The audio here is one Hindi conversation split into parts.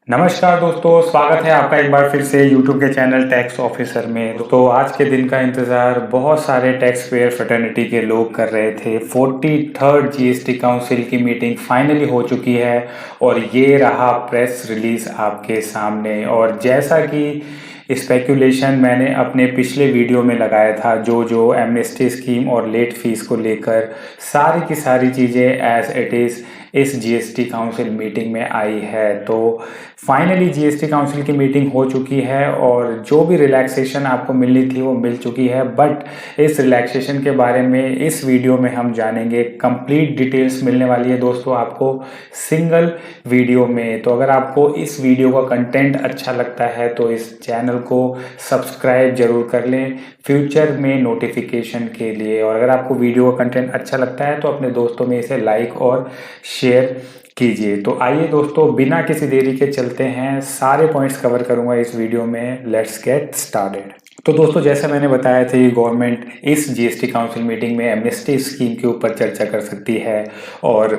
नमस्कार दोस्तों, स्वागत है आपका एक बार फिर से YouTube के चैनल टैक्स ऑफिसर में। तो आज के दिन का इंतज़ार बहुत सारे टैक्स पेयर फ्रेटर्निटी के लोग कर रहे थे। 43rd जीएसटी काउंसिल की मीटिंग फाइनली हो चुकी है और ये रहा प्रेस रिलीज आपके सामने। और जैसा कि स्पेकुलेशन मैंने अपने पिछले वीडियो में लगाया था, जो एमनेस्टी स्कीम और लेट फीस को लेकर सारी की सारी चीज़ें एज इट इज़ इस जीएसटी काउंसिल मीटिंग में आई है। तो फाइनली जीएसटी काउंसिल की मीटिंग हो चुकी है और जो भी रिलैक्सेशन आपको मिलनी थी वो मिल चुकी है। बट इस रिलैक्सेशन के बारे में इस वीडियो में हम जानेंगे, कंप्लीट डिटेल्स मिलने वाली है दोस्तों आपको सिंगल वीडियो में। तो अगर आपको इस वीडियो का कंटेंट अच्छा लगता है तो इस चैनल को सब्सक्राइब जरूर कर लें फ्यूचर में नोटिफिकेशन के लिए। और अगर आपको वीडियो का कंटेंट अच्छा लगता है तो अपने दोस्तों में इसे लाइक और शेयर कीजिए। तो आइए दोस्तों, बिना किसी देरी के चलते हैं, सारे पॉइंट्स कवर करूंगा इस वीडियो में। Let's get started. तो दोस्तों, जैसा मैंने बताया था, ये गवर्नमेंट इस जीएसटी काउंसिल मीटिंग में एमनेस्टी स्कीम के ऊपर चर्चा कर सकती है और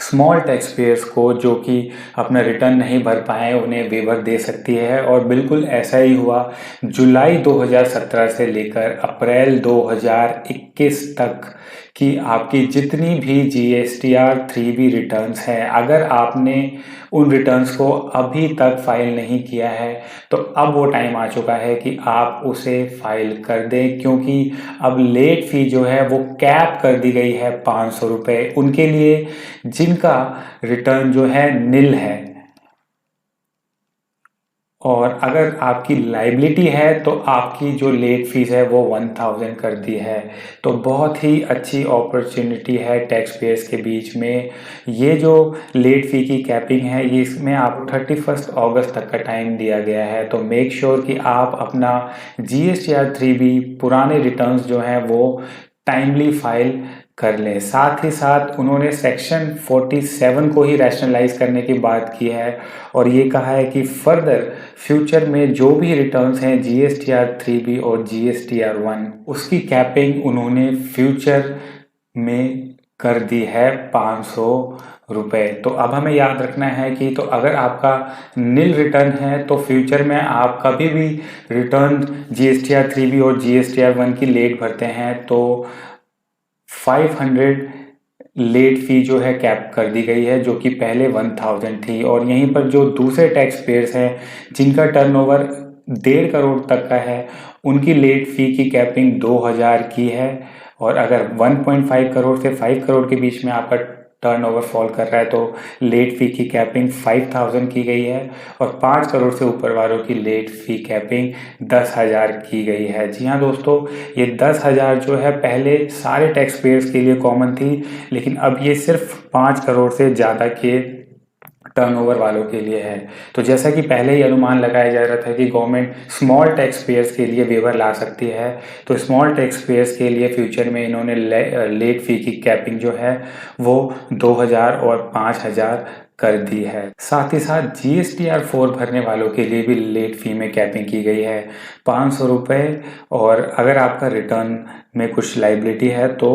स्मॉल टैक्स पेयर्स को जो कि अपना रिटर्न नहीं भर पाए उन्हें वेवर दे सकती है। और बिल्कुल ऐसा ही हुआ। जुलाई 2017 से लेकर अप्रैल 2021 तक कि आपकी जितनी भी जीएसटीआर 3B रिटर्न्स हैं, अगर आपने उन रिटर्न्स को अभी तक फाइल नहीं किया है तो अब वो टाइम आ चुका है कि आप उसे फाइल कर दें, क्योंकि अब लेट फी जो है वो कैप कर दी गई है 500 रुपये उनके लिए जिनका रिटर्न जो है निल है। और अगर आपकी लाइबिलिटी है तो आपकी जो लेट फीस है वो 1000 कर दी है। तो बहुत ही अच्छी अपॉर्चुनिटी है टैक्स पेयर्स के बीच में। ये जो लेट फी की कैपिंग है ये इसमें आपको 31 अगस्त तक का टाइम दिया गया है। तो मेक श्योर कि आप अपना जीएसटीआर 3B पुराने रिटर्न्स जो हैं वो टाइमली फाइल कर लें। साथ ही साथ उन्होंने सेक्शन 47 को ही रैशनलाइज करने की बात की है और ये कहा है कि फर्दर फ्यूचर में जो भी रिटर्न्स हैं जीएसटीआर 3B और जीएसटीआर 1 उसकी कैपिंग उन्होंने फ्यूचर में कर दी है 500 रुपये। तो अब हमें याद रखना है कि तो अगर आपका निल रिटर्न है तो फ्यूचर में आप कभी भी रिटर्न जीएसटीआर 3B और जीएसटीआर 1 की लेट भरते हैं तो 500 लेट फी जो है कैप कर दी गई है, जो कि पहले 1000 थी। और यहीं पर जो दूसरे टैक्स पेयर्स हैं जिनका टर्नओवर 1.5 करोड़ तक का है उनकी लेट फी की कैपिंग 2000 की है। और अगर 1.5 करोड़ से 5 करोड़ के बीच में आपका टर्नओवर फॉल कर रहा है तो लेट फी की कैपिंग 5000 की गई है। और 5 करोड़ से ऊपर वालों की लेट फी कैपिंग 10,000 की गई है। जी हाँ दोस्तों, ये 10,000 जो है पहले सारे टैक्स पेयर्स के लिए कॉमन थी, लेकिन अब ये सिर्फ 5 करोड़ से ज़्यादा के टर्नओवर वालों के लिए है। तो जैसा कि पहले ही अनुमान लगाया जा रहा था कि गवर्नमेंट स्मॉल टैक्स पेयर्स के लिए वेवर ला सकती है, तो स्मॉल टैक्स पेयर्स के लिए फ्यूचर में इन्होंने लेट फी की कैपिंग जो है वो 2000 और 5000 कर दी है। साथ ही साथ जीएसटीआर 4 भरने वालों के लिए भी लेट फी में कैपिंग की गई है 500 रुपये। और अगर आपका रिटर्न में कुछ लाइबिलिटी है तो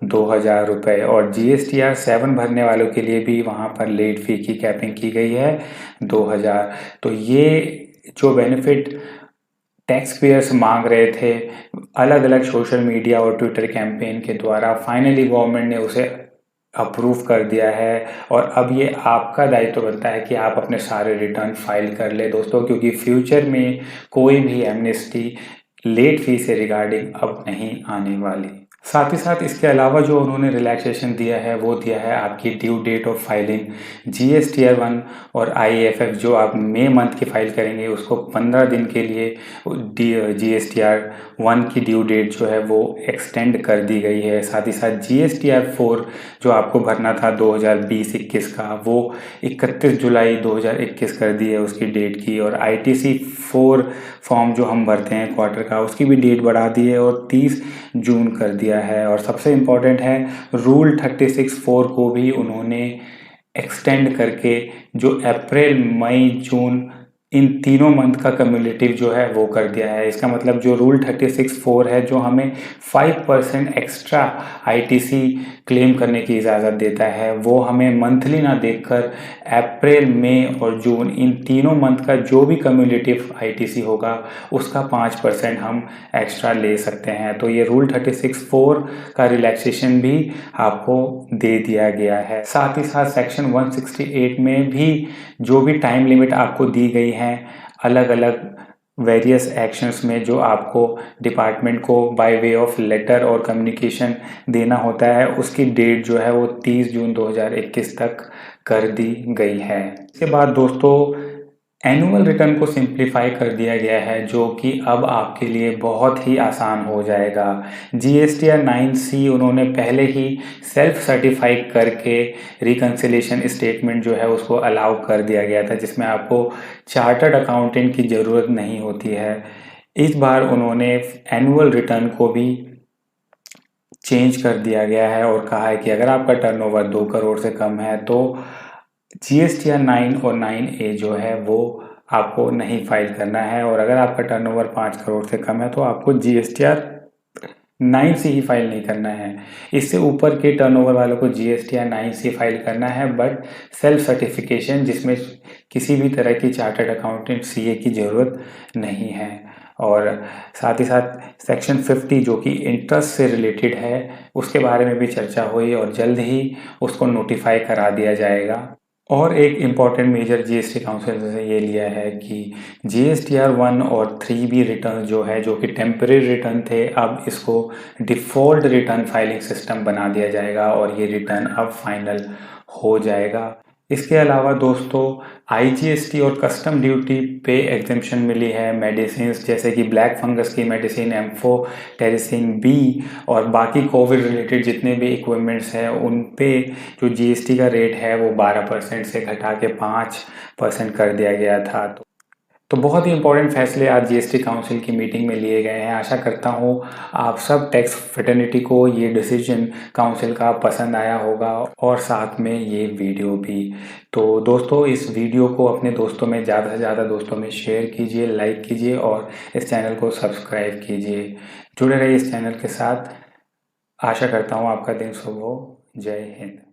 2000 रुपये। और जीएसटीआर 7 भरने वालों के लिए भी वहाँ पर लेट फी की कैपिंग की गई है 2000। तो ये जो बेनिफिट टैक्स पेयर्स मांग रहे थे अलग अलग सोशल मीडिया और ट्विटर कैंपेन के द्वारा, फाइनली गवर्नमेंट ने उसे अप्रूव कर दिया है। और अब ये आपका दायित्व बनता है कि आप अपने सारे रिटर्न फाइल कर ले दोस्तों, क्योंकि फ्यूचर में कोई भी एमनेस्टी लेट फी से रिगार्डिंग अब नहीं आने वाली। साथ ही साथ इसके अलावा जो उन्होंने रिलैक्सेशन दिया है वो दिया है आपकी due date of filing GSTR 1 और आईएफएफ जो आप मई मंथ की फाइल करेंगे उसको 15 दिन के लिए जीएसटीआर 1 की ड्यू डेट जो है वो एक्सटेंड कर दी गई है। साथ ही साथ जीएसटीआर 4 जो आपको भरना था 2020-21 का वो 31 जुलाई 2021 कर दी है उसकी डेट की। और आईटीसी 4 फॉर्म जो हम भरते हैं क्वार्टर का उसकी भी डेट बढ़ा दी है और 30 जून कर दिया है। और सबसे इम्पोर्टेंट है रूल 36(4) को भी उन्होंने एक्सटेंड करके जो अप्रैल मई जून इन तीनों मंथ का कम्युलेटिव जो है वो कर दिया है। इसका मतलब जो रूल 36(4) है जो हमें 5% एक्स्ट्रा आईटीसी क्लेम करने की इजाज़त देता है, वो हमें मंथली ना देखकर अप्रैल, मई और जून इन तीनों मंथ का जो भी कम्युलेटिव आईटीसी होगा उसका 5% हम एक्स्ट्रा ले सकते हैं। तो ये रूल 36(4) का रिलैक्सेशन भी आपको दे दिया गया है। साथ ही साथ सेक्शन 168 में भी जो भी टाइम लिमिट आपको दी गई है अलग अलग वेरियस एक्शंस में जो आपको डिपार्टमेंट को बाय वे ऑफ लेटर और कम्युनिकेशन देना होता है, उसकी डेट जो है वो 30 जून 2021 तक कर दी गई है। इसके बाद दोस्तों एनुअल रिटर्न को सिंप्लीफाई कर दिया गया है जो कि अब आपके लिए बहुत ही आसान हो जाएगा। जीएसटीआर 9C उन्होंने पहले ही सेल्फ सर्टिफाई करके रिकन्सिलेशन स्टेटमेंट जो है उसको अलाउ कर दिया गया था, जिसमें आपको चार्टर्ड अकाउंटेंट की ज़रूरत नहीं होती है। इस बार उन्होंने एनुअल रिटर्न को भी चेंज कर दिया गया है और कहा है कि अगर आपका टर्नओवर 2 करोड़ से कम है तो जीएसटीआर 9 और 9A जो है वो आपको नहीं फाइल करना है, और अगर आपका टर्नओवर 5 करोड़ से कम है तो आपको जीएसटीआर 9C ही फाइल नहीं करना है। इससे ऊपर के टर्नओवर वालों को जीएसटीआर 9C फाइल करना है, बट सेल्फ सर्टिफिकेशन जिसमें किसी भी तरह की चार्टर्ड अकाउंटेंट सीए की ज़रूरत नहीं है। और साथ ही साथ सेक्शन 50 जो कि इंटरेस्ट से रिलेटेड है उसके बारे में भी चर्चा हुई और जल्द ही उसको नोटिफाई करा दिया जाएगा। और एक इम्पॉर्टेंट मेजर जीएसटी काउंसिल ने ये लिया है कि जीएसटीआर 1 और 3B रिटर्न जो है जो कि टेम्परेरी रिटर्न थे, अब इसको डिफ़ॉल्ट रिटर्न फाइलिंग सिस्टम बना दिया जाएगा और ये रिटर्न अब फाइनल हो जाएगा। इसके अलावा दोस्तों आईजीएसटी और कस्टम ड्यूटी पे एग्जेम्पशन मिली है मेडिसिन जैसे कि ब्लैक फंगस की मेडिसिन एम्फोटेरिसिन बी और बाकी कोविड रिलेटेड जितने भी इक्विपमेंट्स हैं उन पे जो जीएसटी का रेट है वो 12% से घटा के 5% कर दिया गया था। तो बहुत ही इंपॉर्टेंट फैसले आज जीएसटी काउंसिल की मीटिंग में लिए गए हैं। आशा करता हूँ आप सब टैक्स फ्रेटर्निटी को ये डिसीजन काउंसिल का पसंद आया होगा और साथ में ये वीडियो भी। तो दोस्तों इस वीडियो को अपने दोस्तों में ज़्यादा से ज़्यादा दोस्तों में शेयर कीजिए, लाइक कीजिए और इस चैनल को सब्सक्राइब कीजिए। जुड़े रहिए इस चैनल के साथ। आशा करता हूँ आपका दिन शुभ हो। जय हिंद।